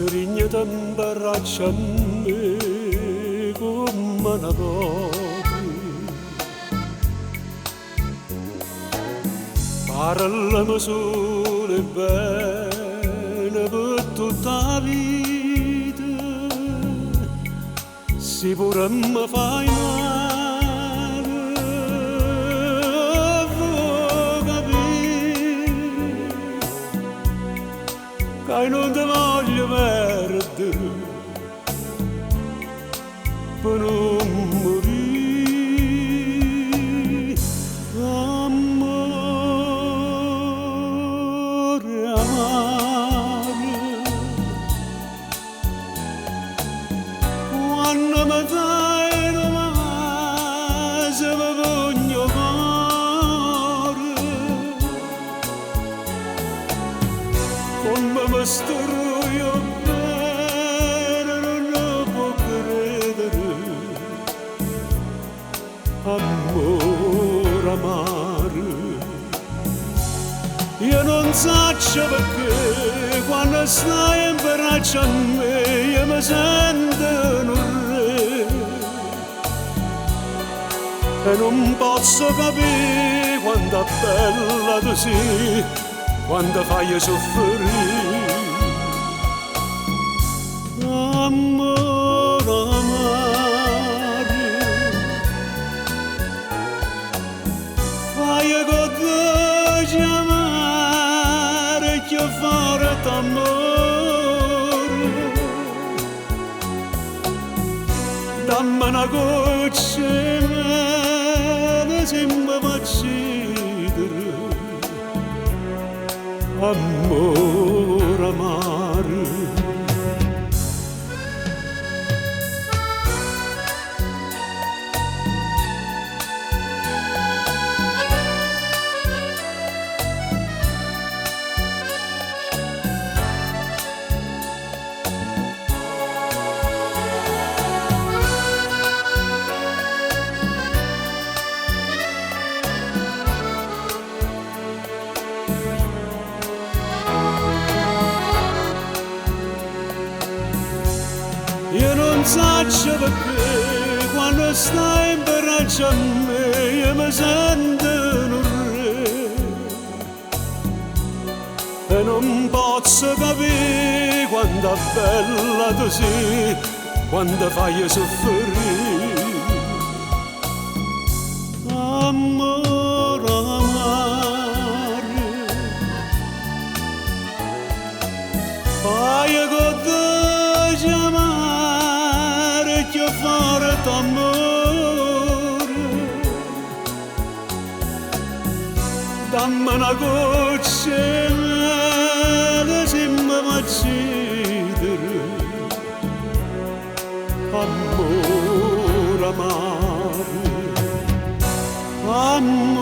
rignata imbarraccia a me come una pochi. Parlami solo e bene per tutta la vita, se pure mi fai male, vuoi capire che non ti voglio perdere per non morire. Amore amare, quando mi dai una se mi voglio cuore, come mi struio bene non lo può credere. Amore amare, io non so perché quando stai in braccio a me io mi sento un re e non posso capire quanto è bella tu sei, quando fai soffrire. Amore amare, fai con te chiamare che fare t'amore, dammi una goccia mene se mi faccio idere. Amore amare, io non so perché quando stai in braccio a me io mi sento un re e non posso capire quanto è bella tu sei, quando fai soffrire. Amore amare, fai con te chiamare che fare t'amore, dammi una goccia mene se mi faccio idere. Amore amare, amore